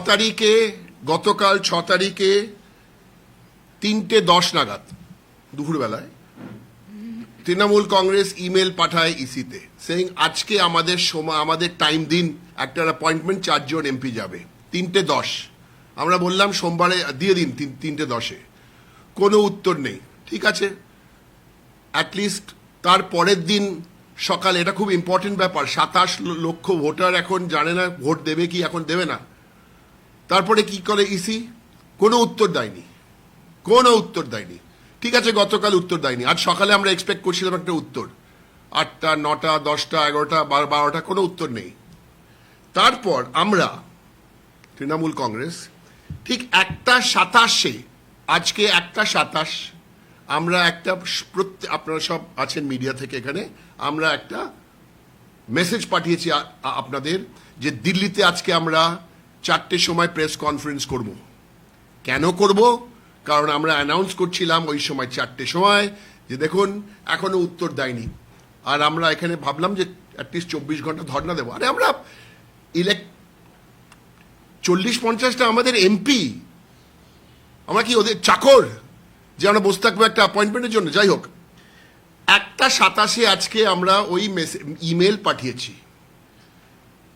তারিখে গতকাল 6 তারিখে 3:10 নাগাদ দুপুরবেলায় তৃণমূল কংগ্রেস ইমেল পাঠায় ইসিতে সেইং আজকে আমাদের সময় আমাদের টাইম দিন, একটা অ্যাপয়েন্টমেন্ট 4 জন এমপি যাবে 3:10। আমরা বললাম সোমবারে দিয়ে দিন 3:10-এ, কোনো উত্তর নেই। ঠিক আছে, অ্যাটলিস্ট তার পরের দিন সকালে, এটা খুব ইম্পর্টেন্ট ব্যাপার, 27 লক্ষ ভোটার এখন জানে না ভোট দেবে কি এখন দেবে না। তারপরে কি করে ইসি? কোনো উত্তর দেয়নি, কোনো উত্তর দেয়নি। ঠিক আছে, গতকাল উত্তর দেয়নি, আজ সকালে আমরা এক্সপেক্ট করছিলাম একটা উত্তর। 8টা, 9টা, 10টা, 11টা, 12টা, কোনো উত্তর নেই। তারপর আমরা তৃণমূল কংগ্রেস ঠিক 1:27-এ, আজকে 1:27, আমরা একটা আপনারা সব আছেন মিডিয়া থেকে এখানে, আমরা একটা মেসেজ পাঠিয়েছি আপনাদের যে দিল্লিতে আজকে আমরা 4টের সময় প্রেস কনফারেন্স করব। কেন করব? কারণ আমরা অ্যানাউন্স করছিলাম ওই সময় 4টের সময় যে দেখুন এখনো উত্তর দেয়নি, আর আমরা এখানে ভাবলাম যে অ্যাটলিস্ট 24 ঘন্টা ধর্ণা দেবো। আরে আমরা 40-50টা আমাদের এমপি, আমরা কি ওদের চাকর যে আমরা বসে থাকবো একটা অ্যাপয়েন্টমেন্টের জন্য? যাই হোক, 1:27-এ আজকে আমরা ওই ইমেল পাঠিয়েছি,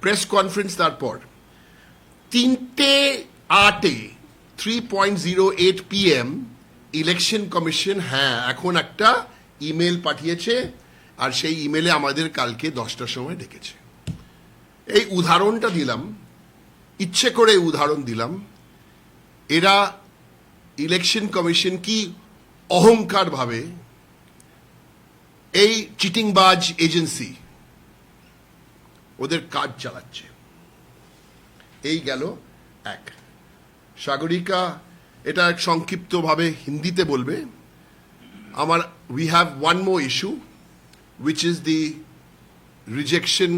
প্রেস কনফারেন্স। তারপর 3:08-এ 3:08 PM ইলেকশন কমিশন এখন একটা ইমেল পাঠিয়েছে, আর সেই ইমেলে আমাদের কালকে 10টার সময় ডেকেছে। এই উদাহরণটা দিলাম, ইচ্ছে করে উদাহরণ দিলাম। এরা ইলেকশন কমিশন কি অহংকার ভাবে এই চিটিংবাজ এজেন্সি ওদের কাজ চালাচ্ছে। এই গেল এক। সাগরিকা এটা সংক্ষিপ্তভাবে হিন্দিতে বলবে। আমার we have one more issue which is the rejection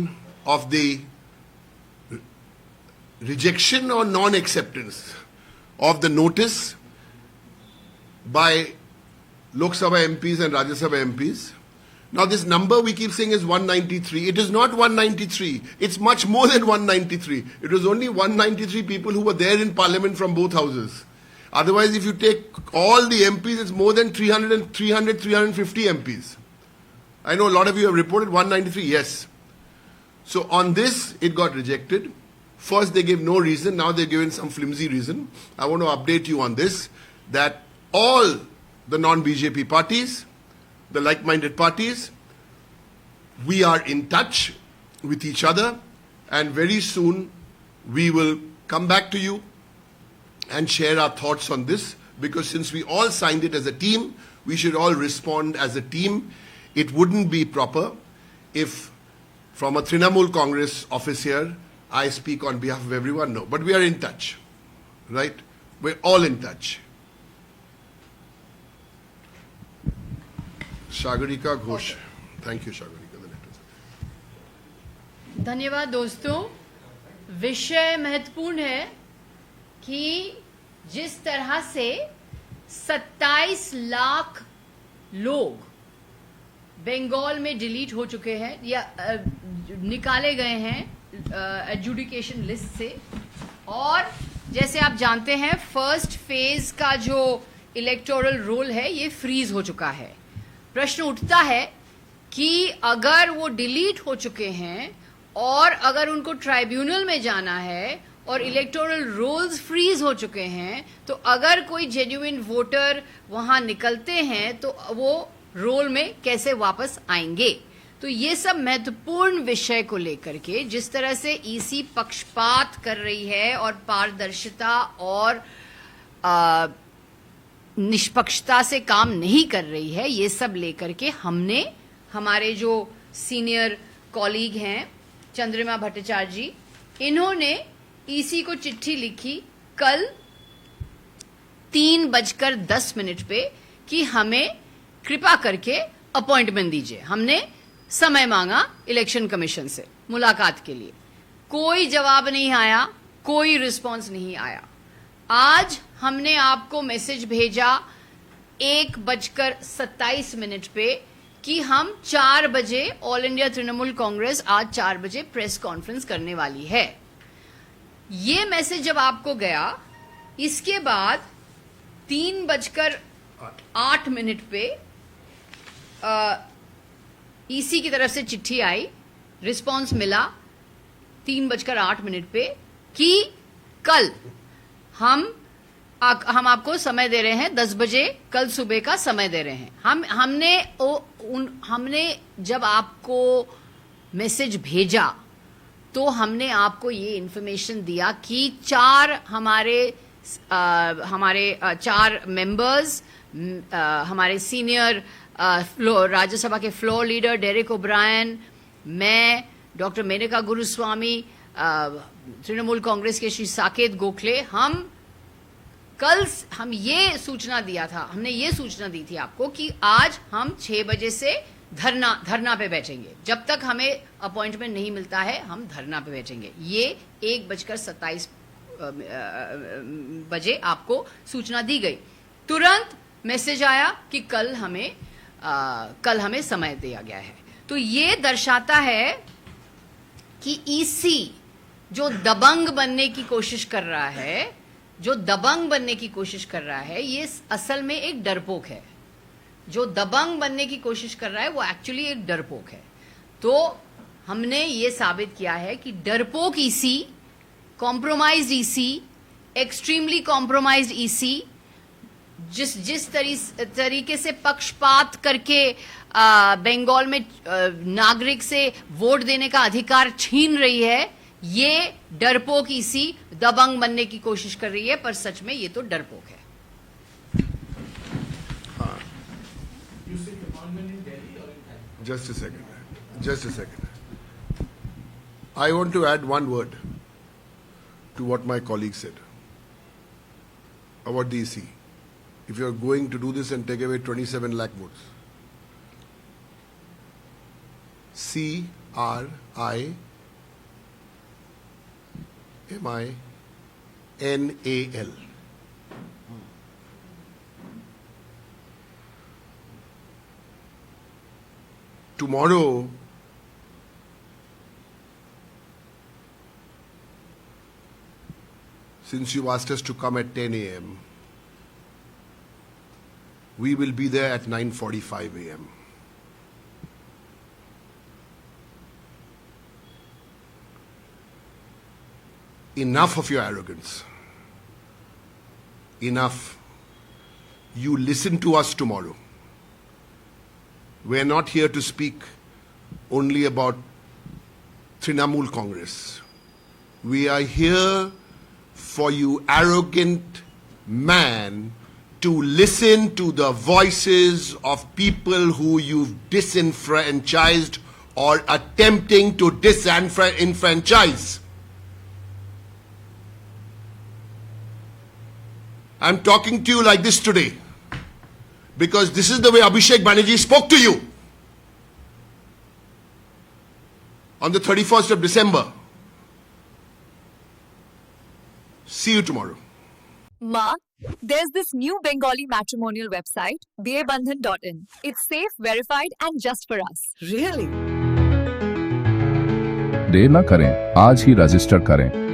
or non-acceptance of the notice by Lok Sabha MPs and Rajya Sabha MPs. Now this number we keep saying is 193. It is not 193. It's much more than 193. It was only 193 people who were there in parliament from both houses. Otherwise, if you take all the MPs, it's more than 350 MPs. I know a lot of you have reported 193, yes. So on this, it got rejected. First, they gave no reason. Now they're given some flimsy reason. I want to update you on this, that all the non-BJP parties, the like-minded parties, we are in touch with each other, and very soon we will come back to you and share our thoughts on this, because since we all signed it as a team, we should all respond as a team. It wouldn't be proper if from a Trinamool Congress office here, I speak on behalf of everyone. No, but we are in touch, right? We're all in touch. Sagarika Ghosh. Thank you, Sagarika. धन्यवाद दोस्तों। विषय महत्वपूर्ण है कि जिस तरह से 27 लाख लोग बंगाल में डिलीट हो चुके हैं या निकाले गए हैं एडजुडिकेशन लिस्ट से, और जैसे आप जानते हैं फर्स्ट फेज का जो इलेक्टोरल रोल है ये फ्रीज हो चुका है। प्रश्न उठता है कि अगर वो डिलीट हो चुके हैं और अगर उनको ट्राइब्यूनल में जाना है और इलेक्टोरल रोल्स फ्रीज हो चुके हैं, तो अगर कोई जेन्युइन वोटर वहां निकलते हैं तो वो रोल में कैसे वापस आएंगे। तो ये सब महत्वपूर्ण विषय को लेकर के जिस तरह से ईसी पक्षपात कर रही है और पारदर्शिता और निष्पक्षता से काम नहीं कर रही है, ये सब लेकर के हमने हमारे जो सीनियर कॉलीग हैं चंद्रिमा भट्टाचार्य जी, इन्होंने ईसी को चिट्ठी लिखी कल 3:10 पे कि हमें कृपा करके अपॉइंटमेंट दीजिए। हमने समय मांगा इलेक्शन कमीशन से मुलाकात के लिए, कोई जवाब नहीं आया, कोई रिस्पांस नहीं आया। आज हमने आपको मैसेज भेजा 1:27 पे कि हम 4 बजे ऑल इंडिया तृणमूल कांग्रेस आज 4 बजे प्रेस कॉन्फ्रेंस करने वाली है। ये मैसेज जब आपको गया, इसके बाद 3:08 पे ईसी की तरफ से चिट्ठी आई, रिस्पांस मिला 3:08 पे कि कल हम आपको समय दे रहे हैं, 10 बजे कल सुबह का समय दे रहे हैं। हमने जब आपको मैसेज भेजा तो हमने आपको ये इंफॉर्मेशन दिया कि हमारे 4 मेंबर्स, हमारे सीनियर राज्यसभा के फ्लोर लीडर डेरेक ओब्रायन, मैं, डॉक्टर मेनका गुरुस्वामी, तृणमूल कांग्रेस के श्री साकेत गोखले, हम ये सूचना दिया था, हमने ये सूचना दी थी आपको कि आज हम 6 बजे से धरना पे बैठेंगे। जब तक हमें अपॉइंटमेंट नहीं मिलता है हम धरना पे बैठेंगे। ये 1:27 बजे आपको सूचना दी गई। तुरंत मैसेज आया कि कल हमें समय दिया गया है। तो ये दर्शाता है कि ईसी जो दबंग बनने की कोशिश कर रहा है, ये असल में एक डरपोक है। जो दबंग बनने की कोशिश कर रहा है वो एक्चुअली एक डरपोक है। तो हमने ये साबित किया है कि डरपोक EC, compromised EC, extremely compromised EC, जिस तरीके से पक्षपात करके बंगाल में नागरिक से वोट देने का अधिकार छीन रही है, ये डरपोक ईसी दबंग बनने की कोशिश कर रही है, पर सच में ये तो डरपोक है। Just a second. I want to add one word to what my colleague said about the EC. If you are going to do this and take away 27 lakh votes, CRIMINAL. Tomorrow, since you asked us to come at 10 a.m., we will be there at 9:45 a.m. Enough of your arrogance. Enough. You listen to us tomorrow. We're not here to speak only about Trinamool Congress. We are here for you arrogant man to listen to the voices of people who you've disenfranchised or attempting to disenfranchise. I'm talking to you like this today because this is the way Abhishek Banerjee spoke to you on the 31st of December. See you tomorrow. Ma, there's this new Bengali matrimonial website, BABandhan.in. It's safe, verified and just for us. Really? देर न करें, आज ही register करें।